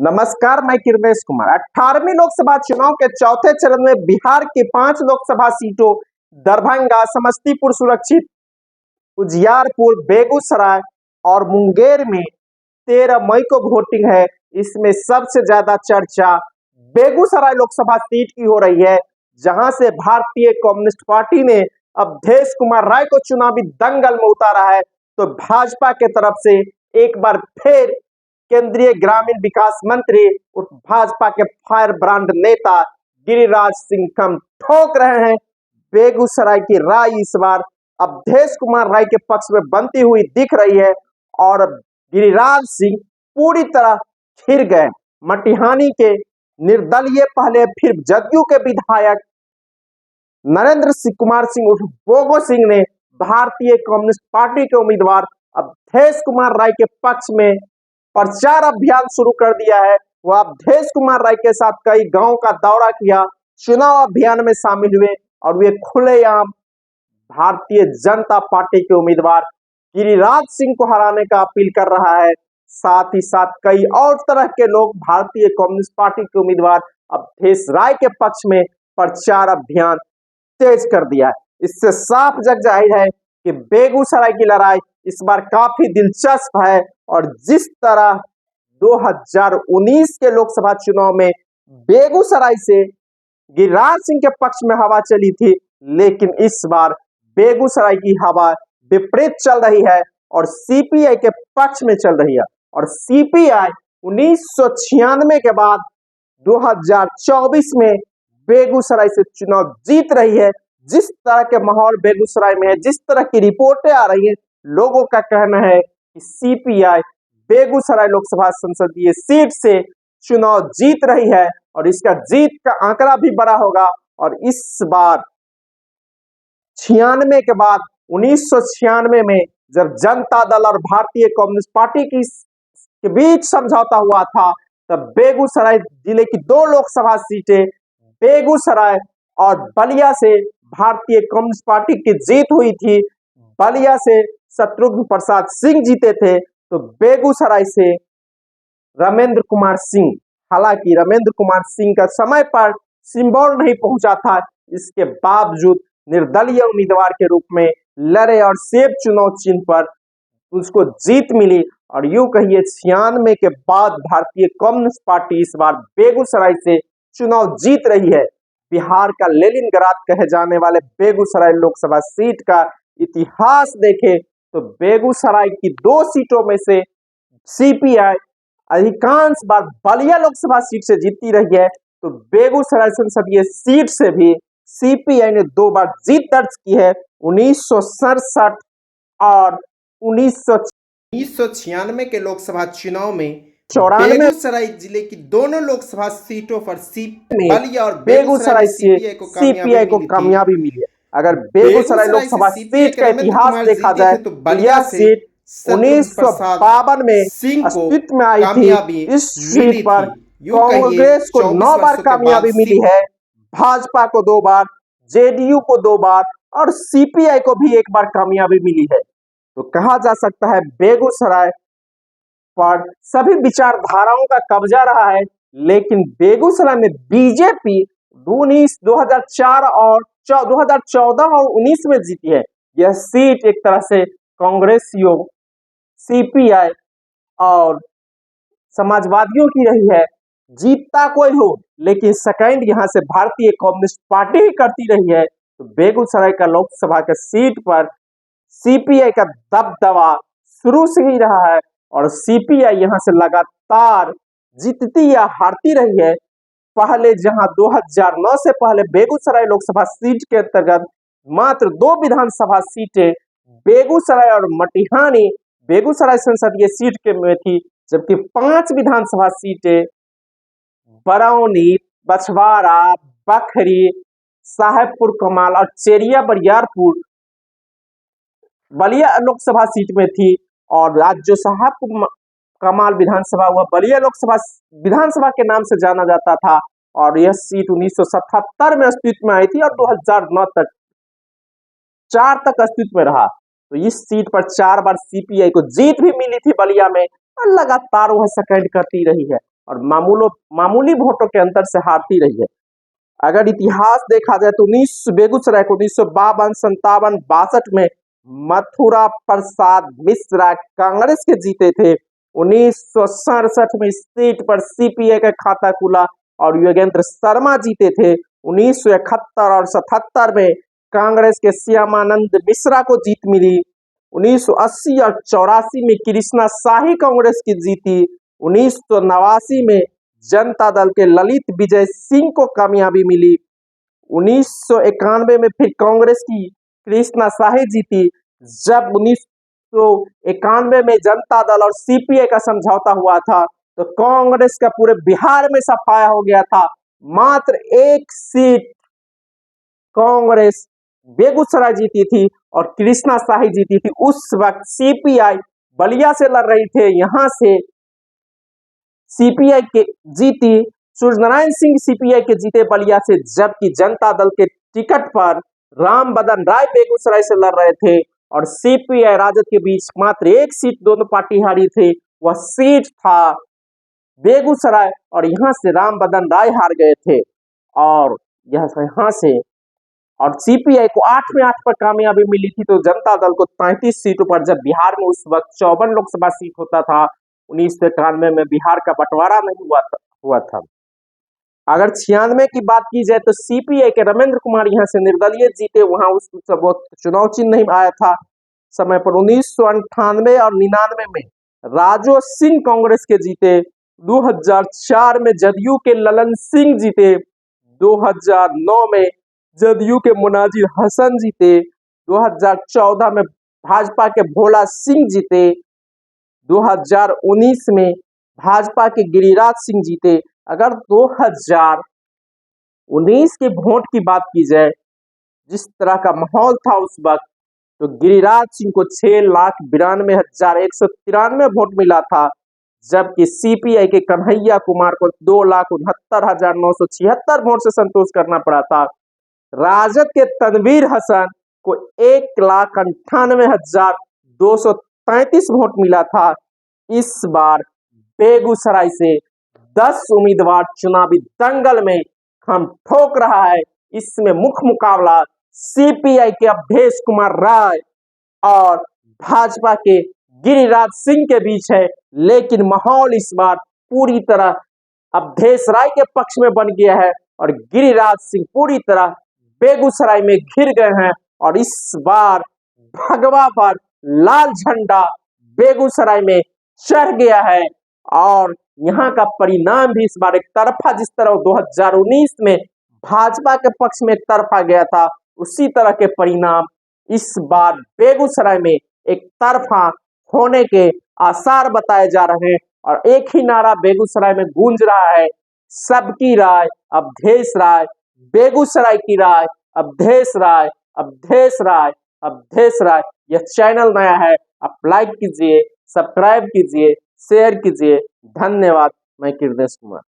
नमस्कार, मैं किरमेश कुमार। 18वीं लोकसभा चुनाव के चौथे चरण में बिहार की 5 लोकसभा सीटों दरभंगा, समस्तीपुर सुरक्षित, उजियारपुर, बेगूसराय और मुंगेर में 13 मई को वोटिंग है। इसमें सबसे ज्यादा चर्चा बेगूसराय लोकसभा सीट की हो रही है, जहां से भारतीय कम्युनिस्ट पार्टी ने अवधेश कुमार राय को चुनावी दंगल में उतारा है। तो भाजपा के तरफ से एक बार फिर केंद्रीय ग्रामीण विकास मंत्री और भाजपा के फायर ब्रांड नेता गिरिराज सिंह कम ठोक रहे हैं। बेगूसराय की राय इस बार अवधेश कुमार राय के पक्ष में बनती हुई दिख रही है और गिरिराज सिंह पूरी तरह खिर गए। मटिहानी के निर्दलीय पहले फिर जदयू के विधायक नरेंद्र कुमार सिंह उर्फ बोगो सिंह ने भारतीय कम्युनिस्ट पार्टी के उम्मीदवार अवधेश कुमार राय के पक्ष में प्रचार अभियान शुरू कर दिया है। वह अवधेश कुमार राय के साथ कई गांवों का दौरा किया, चुनाव अभियान में शामिल हुए और वे खुलेआम भारतीय जनता पार्टी के उम्मीदवार गिरिराज सिंह को हराने का अपील कर रहा है। साथ ही साथ कई और तरह के लोग भारतीय कम्युनिस्ट पार्टी के उम्मीदवार अवधेश राय के पक्ष में प्रचार अभियान तेज कर दिया है। इससे साफ जग जाहिर है कि बेगूसराय की लड़ाई इस बार काफी दिलचस्प है और जिस तरह 2019 के लोकसभा चुनाव में बेगूसराय से गिरिराज सिंह के पक्ष में हवा चली थी, लेकिन इस बार बेगूसराय की हवा विपरीत चल रही है और सीपीआई के पक्ष में चल रही है। और सीपीआई 1996 के बाद 2024 में बेगूसराय से चुनाव जीत रही है। जिस तरह के माहौल बेगूसराय में है, जिस तरह की रिपोर्टें आ रही हैं, लोगों का कहना है कि सीपीआई बेगूसराय लोकसभा संसदीय सीट से चुनाव जीत रही है और इसका जीत का आंकड़ा भी बड़ा होगा। और इस बार 96 के बाद 1996 में जब जनता दल और भारतीय कम्युनिस्ट पार्टी के बीच समझौता हुआ था, तब बेगूसराय जिले की 2 लोकसभा सीटें बेगूसराय और बलिया से भारतीय कम्युनिस्ट पार्टी की जीत हुई थी। बलिया से शत्रुघ्न प्रसाद सिंह जीते थे, तो बेगूसराय से रामेंद्र कुमार सिंह, हालांकि रामेंद्र कुमार सिंह का समय पर सिंबल नहीं पहुंचा था, इसके बावजूद निर्दलीय उम्मीदवार के रूप में लड़े और सेब चुनाव चिन्ह पर उसको जीत मिली। और यूं कहिए 96 के बाद भारतीय कम्युनिस्ट पार्टी इस बार बेगूसराय से चुनाव जीत रही है। बिहार का लेनिनग्राड कहे जाने वाले बेगूसराय लोकसभा सीट का इतिहास देखें तो बेगूसराय की 2 सीटों में से सीपीआई अधिकांश बार बलिया लोकसभा सीट से जीतती रही है, तो बेगूसराय संसदीय सीट से भी सीपीआई ने 2 बार जीत दर्ज की है, 1967 और 1996 के लोकसभा चुनाव में 94 बेगूसराय जिले की दोनों लोकसभा सीटों पर बलिया और बेगूसराय से सीपीआई को कामयाबी मिली है। अगर बेगूसराय लोकसभा सीट का इतिहास देखा जाए तो बलिया सीट 1952 में अस्तित्व में आई थी। इस सीट पर कांग्रेस को 9 बार कामयाबी मिली है, भाजपा को 2 बार, जेडीयू को 2 बार और सीपीआई को भी 1 बार कामयाबी मिली है। तो कहा जा सकता है बेगूसराय पर सभी विचारधाराओं का कब्जा रहा है, लेकिन बेगूसराय में बीजेपी 2004 और 2014 और 19 में जीती है। यह सीट एक तरह से कांग्रेस योग सीपीआई और समाजवादियों की रही है। जीतता कोई हो, लेकिन सेकंड यहां से भारतीय कम्युनिस्ट पार्टी ही करती रही है। तो बेगूसराय का लोकसभा के सीट पर सीपीआई का दबदबा शुरू से ही रहा है और सीपीआई यहां से लगातार जीतती या हारती रही है। पहले जहां 2009 से पहले बेगूसराय लोकसभा सीट के अंतर्गत मात्र 2 विधानसभा सीटें बेगूसराय और मटिहानी बेगूसराय संसदीय सीट के में थी, जबकि 5 विधानसभा सीटें बरौनी, बछवाड़ा, बखरी, साहेबपुर कमाल और चेरिया बरियारपुर बलिया लोकसभा सीट में थी। और आज जो साहेबपुर कमाल विधानसभा वह बलिया लोकसभा विधानसभा के नाम से जाना जाता था और यह सीट 1977 में अस्तित्व में आई थी और 2009 तक 4 तक अस्तित्व में रहा। तो इस सीट पर 4 बार सीपीआई को जीत भी मिली थी बलिया में और लगातार वह सेकंड करती रही है। और मामूली वोटों के अंतर से हारती रही है। अगर इतिहास देखा जाए तो बेगूसराय को 1952, 57, 62 में मथुरा प्रसाद मिश्रा कांग्रेस के जीते थे। 1967 में इस सीट पर सीपीआई का खाता खुला और योगेंद्र शर्मा जीते थे। 1971 और 77 में कांग्रेस के श्यामानंद मिश्रा को जीत मिली। 1980 और 84 में कृष्णा शाही कांग्रेस की जीती। 1989 में जनता दल के ललित विजय सिंह को कामयाबी मिली। 1991 में फिर कांग्रेस की कृष्णा शाही जीती। जब 1991 में जनता दल और सीपीआई का समझौता हुआ था तो कांग्रेस का पूरे बिहार में सफाया हो गया था। मात्र एक सीट कांग्रेस बेगूसराय जीती थी और कृष्णा शाही जीती थी। उस वक्त सीपीआई बलिया से लड़ रही थे, यहां से सीपीआई के जीती, सूर्यनारायण सिंह सीपीआई के जीते बलिया से, जबकि जनता दल के टिकट पर रामबदन राय बेगूसराय से लड़ रहे थे और सीपीआई राजद के बीच मात्र एक सीट दोनों पार्टी हारी थे, वह सीट था बेगूसराय और यहां से रामबदन राय हार गए थे और यहां से और सीपीआई को 8 में 8 पर कामयाबी मिली थी। तो जनता दल को 33 सीटों पर, जब बिहार में उस वक्त 54 लोकसभा सीट होता था, 1991 में बिहार का बंटवारा नहीं हुआ था। अगर 96 की बात की जाए तो सीपीआई के रमेंद्र कुमार यहाँ से निर्दलीय जीते, वहां उस चुनाव चिन्ह नहीं आया था समय पर। 1998 और 99 में राजो सिंह कांग्रेस के जीते। 2004 में जदयू के ललन सिंह जीते। 2009 में जदयू के मुनाजिर हसन जीते। 2014 में भाजपा के भोला सिंह जीते। 2019 में भाजपा के गिरिराज सिंह जीते। अगर 2019 के वोट की बात की जाए, जिस तरह का माहौल था उस वक्त, तो गिरिराज सिंह को 6,92,193 वोट मिला था, जबकि सीपीआई के कन्हैया कुमार को 2,69,976 वोट से संतोष करना पड़ा था। राजद के तनवीर हसन को 1,98,233 वोट मिला था। इस बार बेगूसराय से 10 उम्मीदवार चुनावी दंगल में हम ठोक रहा है। इसमें मुख्य मुकाबला सीपीआई के अवधेश कुमार राय और भाजपा के गिरिराज सिंह के बीच है, लेकिन माहौल इस बार पूरी तरह अवधेश राय के पक्ष में बन गया है और गिरिराज सिंह पूरी तरह बेगूसराय में घिर गए हैं और इस बार भगवा पर लाल झंडा बेगूसराय में चढ़ गया है और यहाँ का परिणाम भी इस बार एक तरफा, जिस तरह 2019 में भाजपा के पक्ष में एक तरफा गया था, उसी तरह के परिणाम इस बार बेगूसराय में एक तरफा होने के आसार बताए जा रहे हैं और एक ही नारा बेगूसराय में गूंज रहा है, सबकी राय अवधेश राय, बेगूसराय की राय अवधेश राय, अवधेश राय, अवधेश राय। यह चैनल नया है, आप लाइक कीजिए, सब्सक्राइब कीजिए, शेयर कीजिए। धन्यवाद। मैं कृष्णेश कुमार।